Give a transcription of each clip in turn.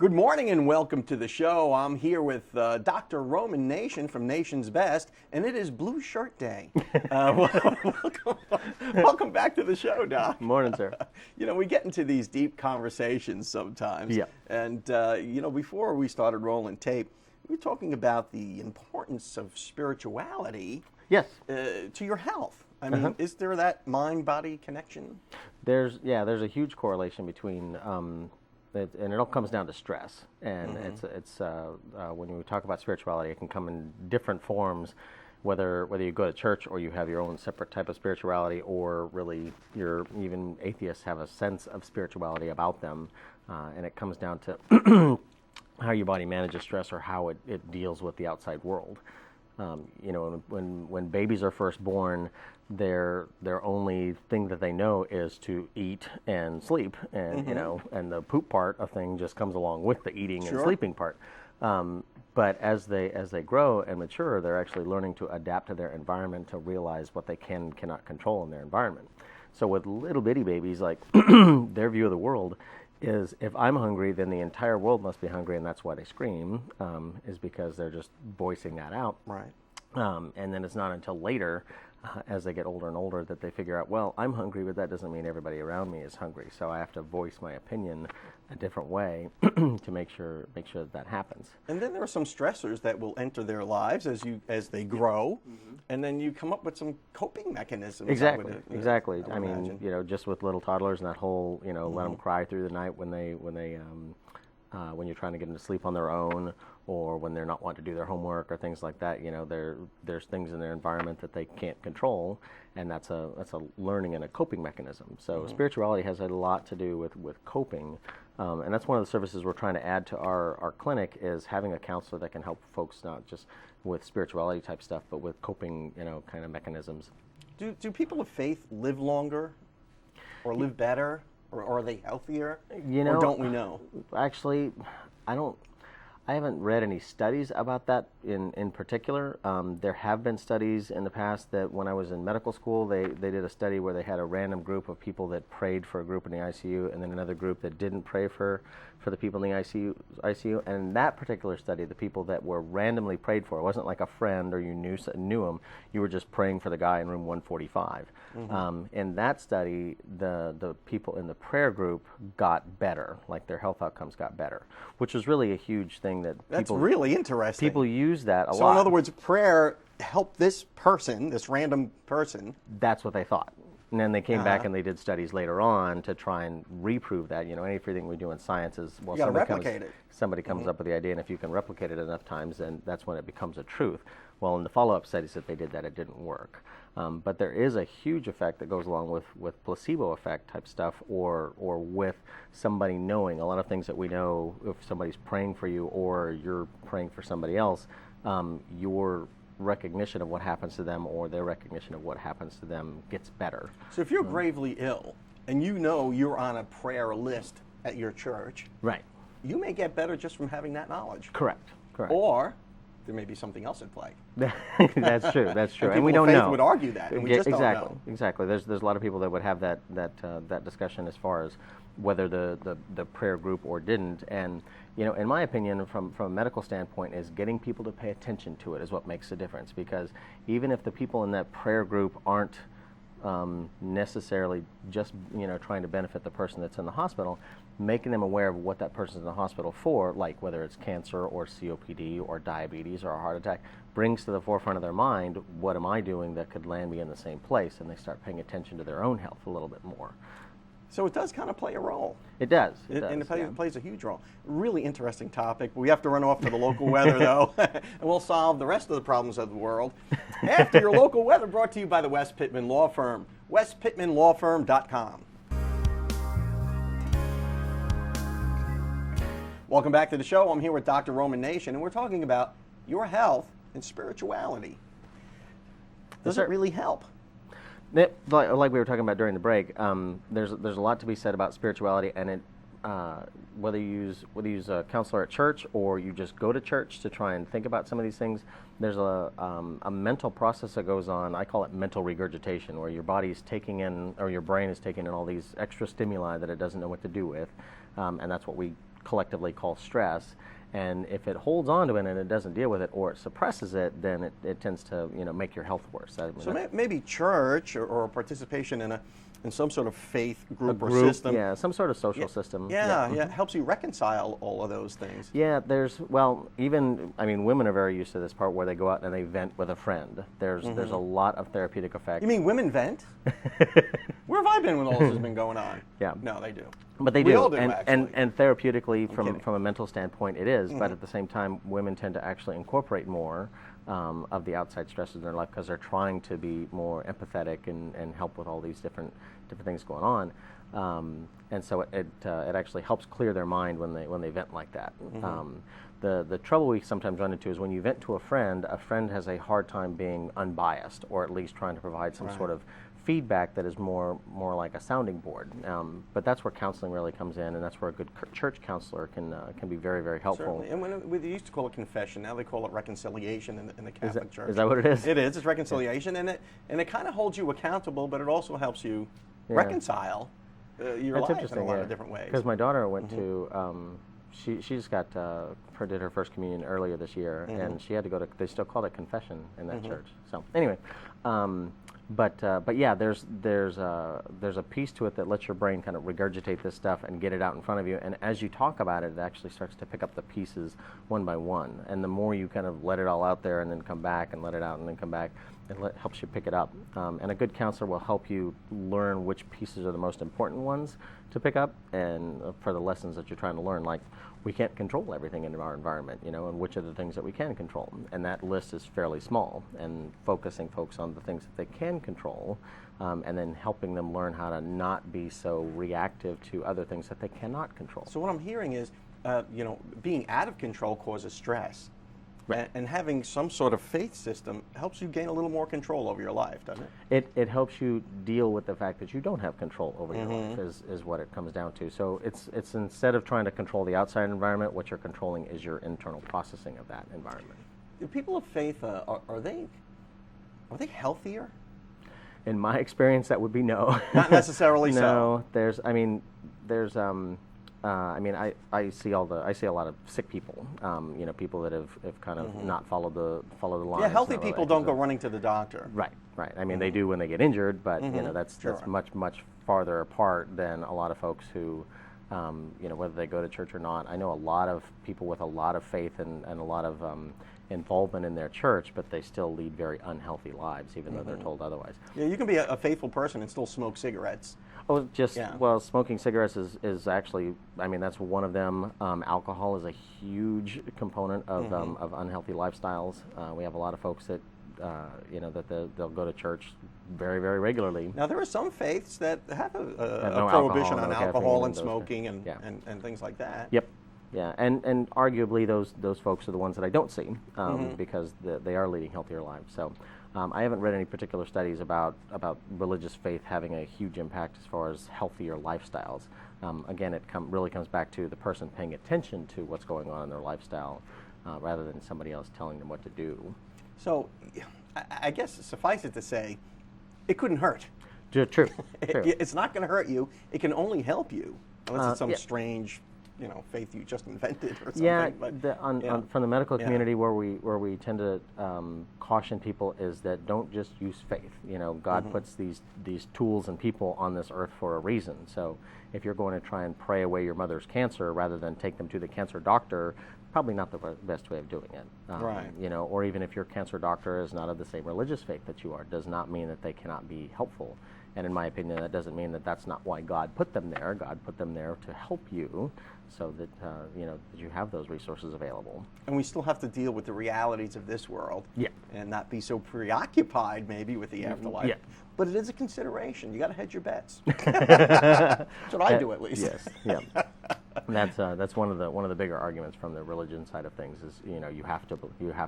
Good morning and welcome to the show. I'm here with Dr. Roman Nation from Nation's Best, and it is Blue Shirt Day. Welcome back to the show, Doc. Morning, sir. You know, we get into these deep conversations sometimes. Yeah. And, before we started rolling tape, we were talking about the importance of spirituality Yes. To your health. I mean, is there that mind-body connection? There's a huge correlation between, and it all comes down to stress. And it's when we talk about spirituality, it can come in different forms, whether you go to church or you have your own separate type of spirituality, or really even atheists have a sense of spirituality about them, and it comes down to how your body manages stress or how it deals with the outside world. When babies are first born, their only thing that they know is to eat and sleep, and and the poop part of thing just comes along with the eating and sleeping part. But as they grow and mature, they're actually learning to adapt to their environment, to realize what they can and cannot control in their environment. So with little bitty babies, like their view of the world is, if I'm hungry, then the entire world must be hungry, and that's why they scream, is because they're just voicing that out. Right. And then it's not until later, as they get older and older, that they figure out, well, I'm hungry, but that doesn't mean everybody around me is hungry. So I have to voice my opinion a different way to make sure that happens. And then there are some stressors that will enter their lives as they grow, and then you come up with some coping mechanisms. Exactly. I I mean, imagine. just with little toddlers and that whole, let them cry through the night when you're trying to get them to sleep on their own, or when they're not wanting to do their homework or things like that. There's things in their environment that they can't control, and that's a learning and a coping mechanism. So spirituality has a lot to do with coping, and that's one of the services we're trying to add to our clinic, is having a counselor that can help folks not just with spirituality type stuff, but with coping, kind of mechanisms. Do people of faith live longer, or live better, or are they healthier? Or don't we know? Actually, I haven't read any studies about that in particular. There have been studies in the past that when I was in medical school, they did a study where they had a random group of people that prayed for a group in the ICU, and then another group that didn't pray for the people in the ICU. And in that particular study, the people that were randomly prayed for, it wasn't like a friend or you knew them, you were just praying for the guy in room 145. In that study, the people in the prayer group got better, like their health outcomes got better, which was really a huge thing that That's really interesting. People use that a lot. So in other words, prayer helped this random person. That's what they thought. And then they came back and they did studies later on to try and reprove that. Everything we do in science is, well, you got to replicate it. Somebody comes up with the idea, and if you can replicate it enough times, then that's when it becomes a truth. Well, in the follow-up studies that they did, that it didn't work. But there is a huge effect that goes along with placebo effect type stuff, or with somebody knowing. A lot of things that we know, if somebody's praying for you or you're praying for somebody else, your recognition of what happens to them or their recognition of what happens to them gets better. So if you're gravely ill and you're on a prayer list at your church, right, you may get better just from having that knowledge. Correct. Or there may be something else at play. That's true. And we don't know. Would argue that, and we just don't know. Exactly. There's a lot of people that would have that discussion as far as whether the prayer group or didn't. And in my opinion, from a medical standpoint, is getting people to pay attention to it is what makes a difference. Because even if the people in that prayer group aren't necessarily just trying to benefit the person that's in the hospital, making them aware of what that person's in the hospital for, like whether it's cancer or COPD or diabetes or a heart attack, brings to the forefront of their mind, what am I doing that could land me in the same place? And they start paying attention to their own health a little bit more. So it does kind of play a role. It does. And it plays a huge role. Really interesting topic. We have to run off to the local weather, though, and we'll solve the rest of the problems of the world after your local weather, brought to you by the West Pittman Law Firm, westpittmanlawfirm.com. Welcome back to the show. I'm here with Dr. Roman Nation, and we're talking about your health and spirituality. Does it really help? Like we were talking about during the break, there's a lot to be said about spirituality, and it whether you use a counselor at church or you just go to church to try and think about some of these things, there's a mental process that goes on. I call it mental regurgitation, where your body's taking in, or your brain is taking in all these extra stimuli that it doesn't know what to do with, and that's what we collectively call stress. And if it holds on to it and it doesn't deal with it, or it suppresses it, then it tends to make your health worse. So maybe church or participation in some sort of faith group or group, system. yeah, some sort of social system. Yeah, helps you reconcile all of those things. Yeah, women are very used to this part where they go out and they vent with a friend. There's a lot of therapeutic effect. You mean women vent? Where have I been when all this has been going on? Yeah. No, they do. But they We do, all do, and, actually. and therapeutically, kidding. from a mental standpoint, it is. But at the same time, women tend to actually incorporate more of the outside stresses in their life because they're trying to be more empathetic and help with all these different things going on. And so it actually helps clear their mind when they vent like that. The trouble we sometimes run into is when you vent to a friend has a hard time being unbiased, or at least trying to provide some sort of feedback that is more like a sounding board. But that's where counseling really comes in, and that's where a good church counselor can be very, very helpful. Certainly. And they used to call it confession, now they call it reconciliation in the Catholic Church. Is that what it is? It is. It's reconciliation, and it kind of holds you accountable, but it also helps you reconcile your That's life interesting, in a lot of different ways. Because my daughter went to, she just got did her first communion earlier this year, and she had to go to. They still call it confession in that church. So anyway, but yeah, there's a piece to it that lets your brain kind of regurgitate this stuff and get it out in front of you, and as you talk about it, it actually starts to pick up the pieces one by one, and the more you kind of let it all out there and then come back and let it out and then come back, it helps you pick it up. And a good counselor will help you learn which pieces are the most important ones to pick up, and for the lessons that you're trying to learn, like we can't control everything in our environment, and which are the things that we can control. And that list is fairly small, and focusing folks on the things that they can control, and then helping them learn how to not be so reactive to other things that they cannot control. So what I'm hearing is, being out of control causes stress. Right. And having some sort of faith system helps you gain a little more control over your life, doesn't it? It helps you deal with the fact that you don't have control over your life, is what it comes down to. So it's instead of trying to control the outside environment, what you're controlling is your internal processing of that environment. The people of faith, are they healthier? In my experience, that would be no. Not necessarily so. No, I see a lot of sick people, people that have kind of not followed the lines. Yeah, healthy people don't go running to the doctor. Right. I mean, they do when they get injured, but that's much farther apart than a lot of folks who, whether they go to church or not. I know a lot of people with a lot of faith and a lot of involvement in their church, but they still lead very unhealthy lives, even though they're told otherwise. Yeah, you can be a faithful person and still smoke cigarettes. Oh, well, smoking cigarettes is actually, that's one of them. Alcohol is a huge component of unhealthy lifestyles. We have a lot of folks that, they'll go to church very, very regularly. Now, there are some faiths that have a no prohibition alcohol, on no alcohol caffeine, and those smoking and things like that. Yep. Yeah, and arguably those folks are the ones that I don't see because they are leading healthier lives. So I haven't read any particular studies about religious faith having a huge impact as far as healthier lifestyles. Again, it really comes back to the person paying attention to what's going on in their lifestyle rather than somebody else telling them what to do. So I guess suffice it to say, it couldn't hurt. True. It's not going to hurt you. It can only help you, unless it's some strange faith you just invented or something. Yeah, but, from the medical community, where we tend to caution people is that don't just use faith. God puts these tools and people on this earth for a reason. So if you're going to try and pray away your mother's cancer rather than take them to the cancer doctor, probably not the best way of doing it. Right. Or even if your cancer doctor is not of the same religious faith that you are, does not mean that they cannot be helpful. And in my opinion, that doesn't mean that that's not why God put them there. God put them there to help you, so that that you have those resources available. And we still have to deal with the realities of this world. Yeah. And not be so preoccupied maybe with the afterlife. Yeah. But it is a consideration. You got to hedge your bets. That's what I do, at least. Yes. Yeah. And that's one of the bigger arguments from the religion side of things is you have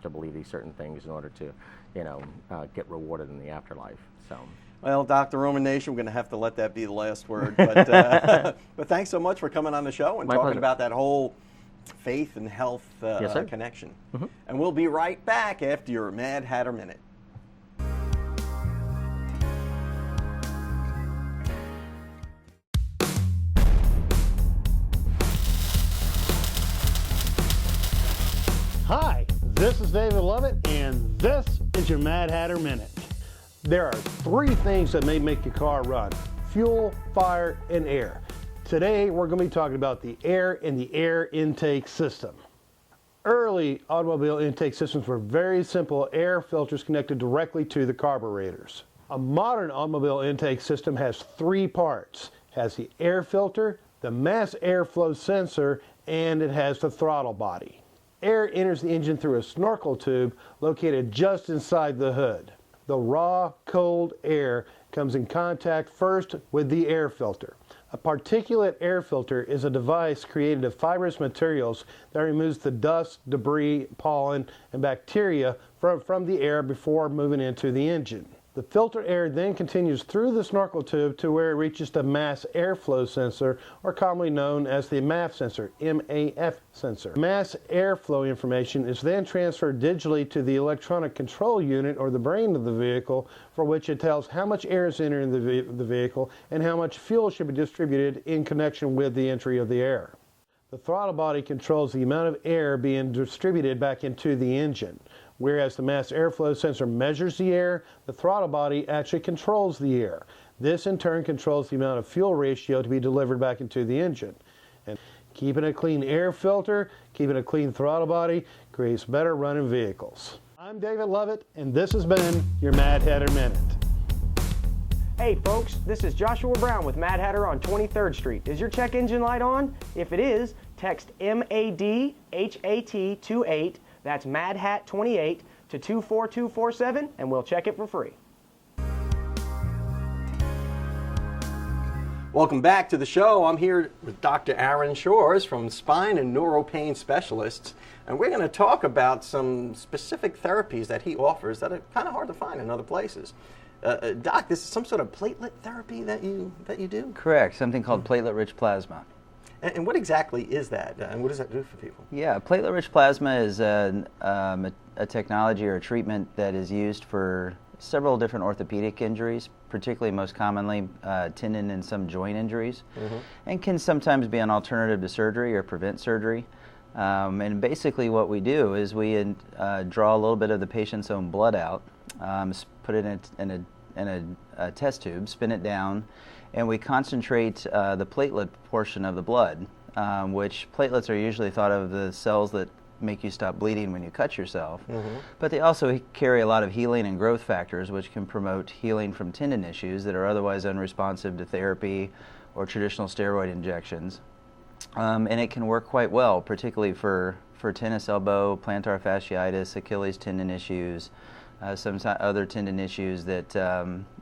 to believe these certain things in order to get rewarded in the afterlife. So. Well, Dr. Roman Nation, we're going to have to let that be the last word. But but thanks so much for coming on the show and My talking pleasure. about that whole faith and health Yes, sir. connection. And we'll be right back after your Mad Hatter Minute. Hi, this is David Lovett, and this is your Mad Hatter Minute. There are 3 things that may make your car run: fuel, fire, and air. Today, we're going to be talking about the air in the air intake system. Early automobile intake systems were very simple air filters connected directly to the carburetors. A modern automobile intake system has 3 parts. It has the air filter, the mass airflow sensor, and it has the throttle body. Air enters the engine through a snorkel tube located just inside the hood. The raw, cold air comes in contact first with the air filter. A particulate air filter is a device created of fibrous materials that removes the dust, debris, pollen, and bacteria from the air before moving into the engine. The filtered air then continues through the snorkel tube to where it reaches the mass airflow sensor, or commonly known as the MAF sensor, M-A-F sensor. Mass airflow information is then transferred digitally to the electronic control unit, or the brain of the vehicle, for which it tells how much air is entering the vehicle and how much fuel should be distributed in connection with the entry of the air. The throttle body controls the amount of air being distributed back into the engine. Whereas the mass airflow sensor measures the air, the throttle body actually controls the air. This in turn controls the amount of fuel ratio to be delivered back into the engine. And keeping a clean air filter, keeping a clean throttle body creates better running vehicles. I'm David Lovett, and this has been your Mad Hatter Minute. Hey folks, this is Joshua Brown with Mad Hatter on 23rd Street. Is your check engine light on? If it is, text MADHAT28, that's MADHAT28, to 24247 and we'll check it for free. Welcome back to the show. I'm here with Dr. Aaron Shores from Spine and Neuropain Specialists, and we're going to talk about some specific therapies that he offers that are kind of hard to find in other places. Doc, this is some sort of platelet therapy that you do? Correct, something called platelet-rich plasma. And what exactly is that, and what does that do for people? Yeah, platelet-rich plasma is a technology or a treatment that is used for several different orthopedic injuries, particularly most commonly tendon and some joint injuries, and can sometimes be an alternative to surgery or prevent surgery. And basically what we do is we draw a little bit of the patient's own blood out, put it in a test tube, spin it down, and we concentrate the platelet portion of the blood, which platelets are usually thought of the cells that make you stop bleeding when you cut yourself. But they also carry a lot of healing and growth factors, which can promote healing from tendon issues that are otherwise unresponsive to therapy or traditional steroid injections. And it can work quite well, particularly for tennis elbow, plantar fasciitis, Achilles tendon issues, some other tendon issues that,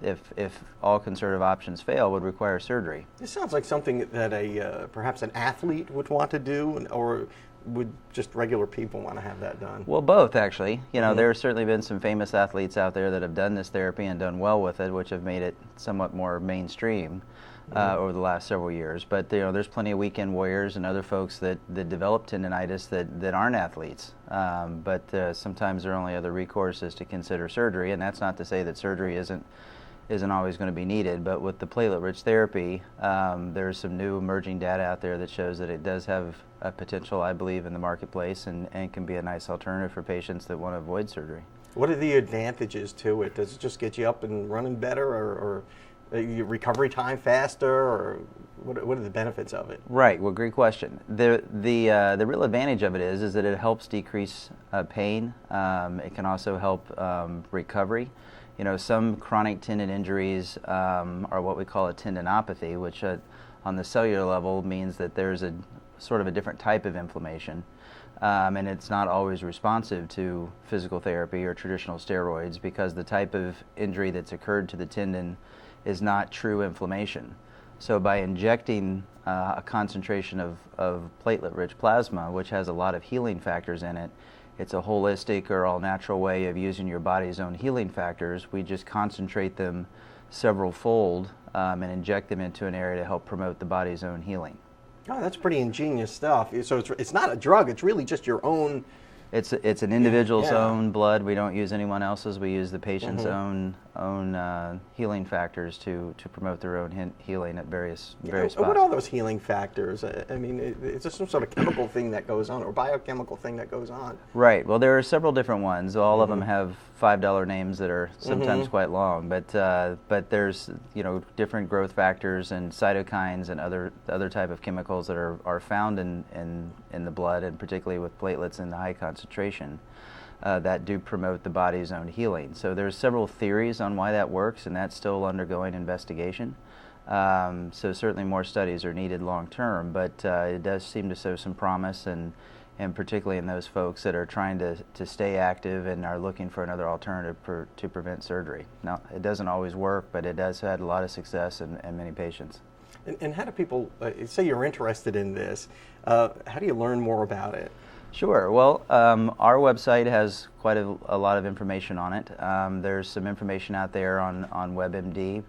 if all conservative options fail, would require surgery. This sounds like something that perhaps an athlete would want to do, or would just regular people want to have that done? Well, both actually. You know, there have certainly been some famous athletes out there that have done this therapy and done well with it, which have made it somewhat more mainstream over the last several years. But there's plenty of weekend warriors and other folks that develop tendinitis that aren't athletes. But sometimes their only other recourse is to consider surgery, and that's not to say that surgery isn't always going to be needed. But with the platelet-rich therapy, there's some new emerging data out there that shows that it does have a potential, I believe, in the marketplace, and can be a nice alternative for patients that want to avoid surgery. What are the advantages to it? Does it just get you up and running better, or your recovery time faster, or what are the benefits of it? Right. Well, great question. The real advantage of it is that it helps decrease pain. It can also help recovery. You know, some chronic tendon injuries are what we call a tendinopathy, which on the cellular level means that there's a sort of a different type of inflammation. And it's not always responsive to physical therapy or traditional steroids, because the type of injury that's occurred to the tendon is not true inflammation. So by injecting a concentration of platelet-rich plasma, which has a lot of healing factors in it, it's a holistic or all-natural way of using your body's own healing factors. We just concentrate them several-fold and inject them into an area to help promote the body's own healing. Oh, that's pretty ingenious stuff. So it's not a drug, it's really just your own It's an individual's Yeah. own blood. We don't use anyone else's. We use the patient's own healing factors to promote their own healing at various spots. What are those healing factors? I mean, is there some sort of chemical thing that goes on, or biochemical thing that goes on? Right. Well, there are several different ones. All of them have $5 names that are sometimes quite long. But there's different growth factors and cytokines and other type of chemicals that are found in the blood, and particularly with platelets in the high concentration, that do promote the body's own healing. So there's several theories on why that works, and that's still undergoing investigation. So certainly more studies are needed long term, but it does seem to show some promise, and particularly in those folks that are trying to stay active and are looking for another alternative to prevent surgery. Now, it doesn't always work, but it does have a lot of success in many patients. And how do people, say you're interested in this, how do you learn more about it? Sure. Well, our website has quite a lot of information on it. There's some information out there on WebMD,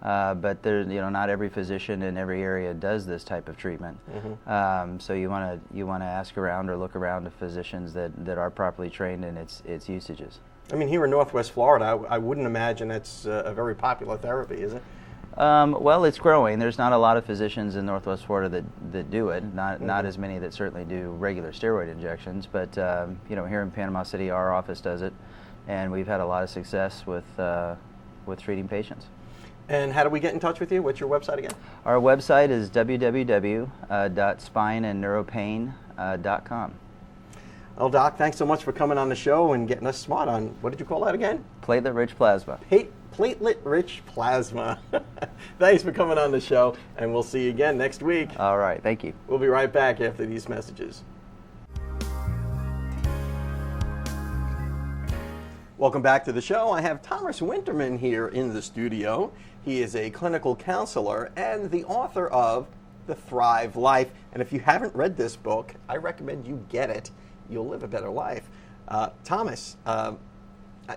but not every physician in every area does this type of treatment. So you want to ask around or look around to physicians that are properly trained in its usages. I mean, here in Northwest Florida, I wouldn't imagine it's a very popular therapy, is it? Well, it's growing. There's not a lot of physicians in Northwest Florida that do it. Not as many that certainly do regular steroid injections. But here in Panama City, our office does it, and we've had a lot of success with treating patients. And how do we get in touch with you? What's your website again? Our website is www.spineandneuropain.com. Well, Doc, thanks so much for coming on the show and getting us smart on, what did you call that again? Platelet-rich plasma. Platelet-rich plasma. Thanks for coming on the show, and we'll see you again next week. All right, thank you. We'll be right back after these messages. Welcome back to the show. I have Thomas Winterman here in the studio. He is a clinical counselor and the author of The Thrive Life. And if you haven't read this book, I recommend you get it. You'll live a better life. Thomas,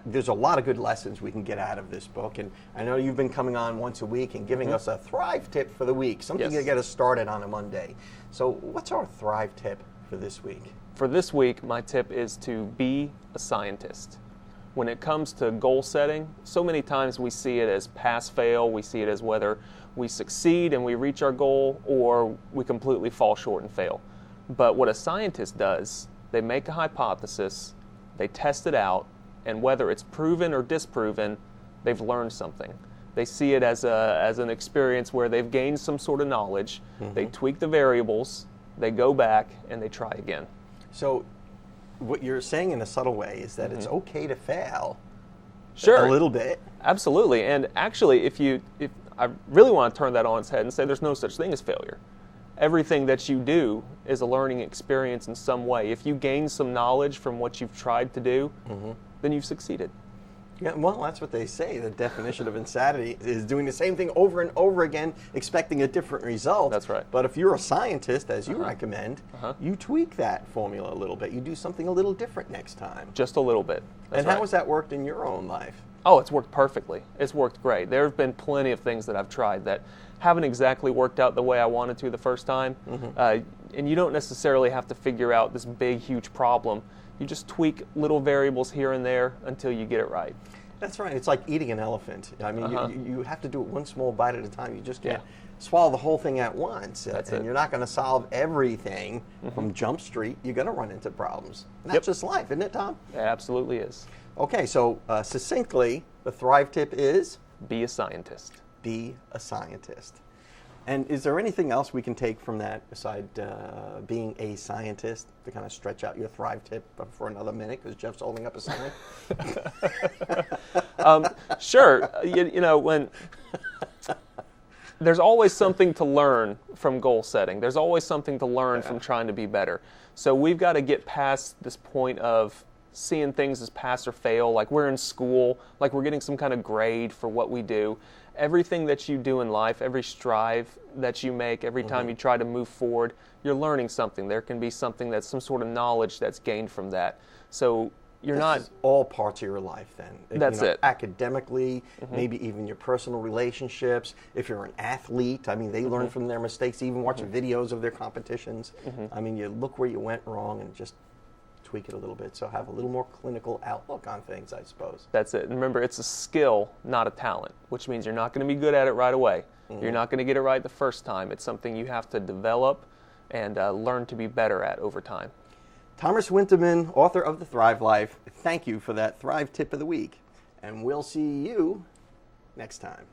there's a lot of good lessons we can get out of this book. And I know you've been coming on once a week and giving us a Thrive tip for the week, something to get us started on a Monday. So what's our Thrive tip for this week? For this week, my tip is to be a scientist. When it comes to goal setting, so many times we see it as pass-fail. We see it as whether we succeed and we reach our goal or we completely fall short and fail. But what a scientist does, they make a hypothesis, they test it out, and whether it's proven or disproven, they've learned something. They see it as an experience where they've gained some sort of knowledge, they tweak the variables, they go back, and they try again. So what you're saying in a subtle way is that it's okay to fail Sure. a little bit. Absolutely. And actually, if I really want to turn that on its head and say there's no such thing as failure. Everything that you do is a learning experience in some way. If you gain some knowledge from what you've tried to do, then you've succeeded. Yeah, well, that's what they say. The definition of insanity is doing the same thing over and over again, expecting a different result. That's right. But if you're a scientist, as you recommend, you tweak that formula a little bit. You do something a little different next time. Just a little bit. That's And right. how has that worked in your own life? Oh, it's worked perfectly. It's worked great. There have been plenty of things that I've tried that haven't exactly worked out the way I wanted to the first time. And you don't necessarily have to figure out this big, huge problem. You just tweak little variables here and there until you get it right. That's right. It's like eating an elephant. I mean, you have to do it one small bite at a time. You just can't Yeah. swallow the whole thing at once. That's and it. you're not going to solve everything from Jump Street. You're going to run into problems. And that's just life, isn't it, Tom? It absolutely is. Okay, so succinctly, the Thrive tip is Be a scientist. be a scientist. And is there anything else we can take from that beside being a scientist to kind of stretch out your Thrive tip for another minute because Jeff's holding up a sign? Sure. When there's always something to learn from goal setting. There's always something to learn from trying to be better. So we've got to get past this point of seeing things as pass or fail, like we're in school, like we're getting some kind of grade for what we do. Everything that you do in life, every strive that you make, every time you try to move forward, you're learning something. There can be something that's some sort of knowledge that's gained from that. So you're not all parts of your life then. That's it. Academically, maybe even your personal relationships. If you're an athlete, I mean, they learn from their mistakes, even watching videos of their competitions. I mean, you look where you went wrong and just tweak it a little bit. So have a little more clinical outlook on things, I suppose. That's it. And remember, it's a skill, not a talent, which means you're not going to be good at it right away. You're not going to get it right the first time. It's something you have to develop and learn to be better at over time. Thomas Winterman, author of The Thrive Life, thank you for that Thrive Tip of the Week. And we'll see you next time.